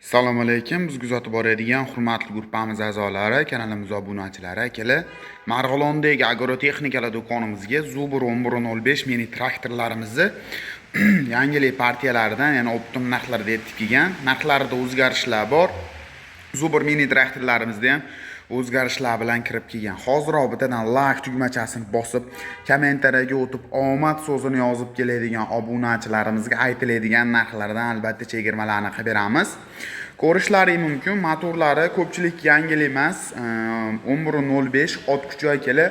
Assalomu alaykum. Biz kuzatib boradigan hurmatli guruhimiz a'zolari, kanalimiz obunachilari, akalar. Marg'ilondagi agrotexnikalar do'konimizga Zubur 1105 mini traktorlarimizni yangilik partiyalaridan, ya'ni optim narxlarda yetib kelgan. Narxlarida o'zgarishlar bor. Zubur mini traktorlarimizda ham o'zgarishlar bilan kirib kelgan. Hozir obitadan like tugmachasini bosib, kommentariyaga o'tib omad so'zini yozib keladigan obunachilarimizga aytiladigan narxlardan albatta chegirmalarni qilib beramiz. Ko'rishlari mumkin. Motorlari ko'pchilik yangilik emas. 1105 ot kuchi akali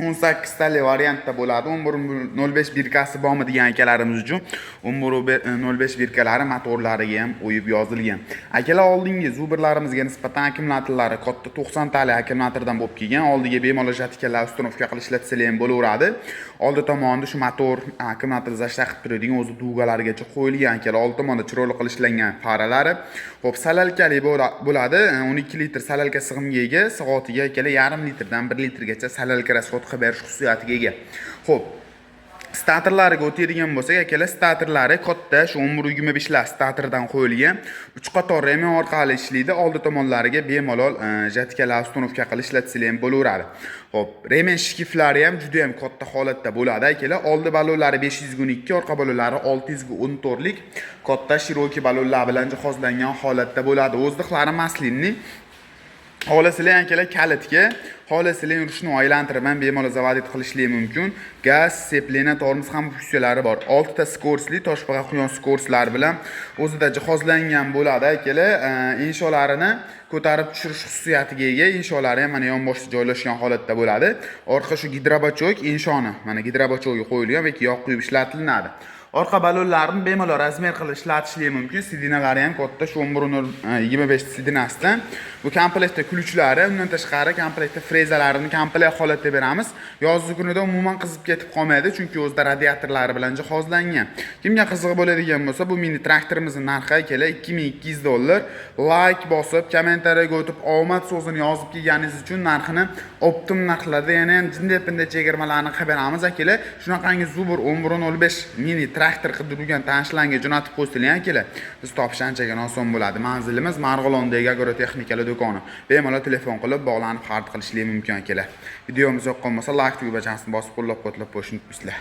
18 tali variantda bo'ladi. 1105 birkasi bormi degan akalarimiz uchun 1105 birkalari motorlariga ham o'yib yozilgan. Akalar oldingi Zuberlarimizga nisbatan akkumulyatorlari katta 90 tali akkumulyatordan bo'lib kelgan. Oldiga bemalol jatikalar ustunovka qilib ishlatsalar ham bo'laveradi. Oldi tomonda shu motor akkumulyator zashta qilib turadigan o'zi dugalarigacha qo'yilgan akalar. Oldi tomonda chiroyli qilib ishlangan faralari. Xo'p, salalkali bo'ladi. 12 litr salalka sig'imga ega, soatiga akalar 1,5 litrdan 1 litrgacha salalka rasxod qilib berish xususiyatiga ega. Xo'p, statorlariga o'tadigan bo'lsak, akalar statorlari katta, shu 1125 lar statordan qo'yilgan. 3 qator remen orqali ishlaydi. Oldi tomonlariga bemalol jatikalar ustunovka qilib ishlatsalar ham bo'laveradi. Xo'p, remen shkiflari ham juda ham katta holatda bo'ladi akalar. Oldi balonlari 512, orqa balonlari 614 lik katta shiroki balonlar bilan jihozlangan holatda bo'ladi. O'zliqlari maslinli. Xohlasilar akalar kalitga, xohlasilar yurishni aylantirib ham bemalol zavodit qilishlari mumkin. Gaz, seplena, tormoz ham funksiyalari bor. 6 ta skorsli, toshbaqa quyon skorslari bilan o'zida jihozlangan bo'ladi akalar. Insholarini ko'tarib tushirish xususiyatiga ega. Insholaari ham mana yonboshda joylashgan holatda bo'ladi. Orqa shu gidrobachok inshoni, mana gidrobachokga qo'yilgan va yoq quyib ishlatilinadi. Orqa balonlarni bemalol razmer qilib ishlatishlari mumkin. Sidinalari ham katta, shu 1125 sidinasidan. Bu komplektda ключlari, undan tashqari komplektda frezalarini komplekt holatda beramiz. Yozgi kunida umuman qizib ketib qolmaydi, chunki o'zida radiatorlari bilan jihozlangan. Kimga qiziq bo'ladigan bo'lsa, bu mini traktorimizning narxi akalar $2200. Like bosib, kommentariyaga o'tib omad so'zini yozib kelganingiz uchun narxini optim narxlarda, ya'ni jinday-pinday chegirmalarni qilib beramiz akalar. Shunaqangi Zubur 1105 mini traktor qidirgan tanishlarga jo'natib qo'ysalar akalar, biz topish anchaga oson bo'ladi. Manzilimiz Marg'ilondagi agrotexnikalar do'koni. Bemalol telefon qilib bog'lanib xarid qilishingiz mumkin akalar. Videomiz yoqqan bo'lsa like tugmachasini bosib qo'llab-quvvatlab qo'yishni unutmaysizlar.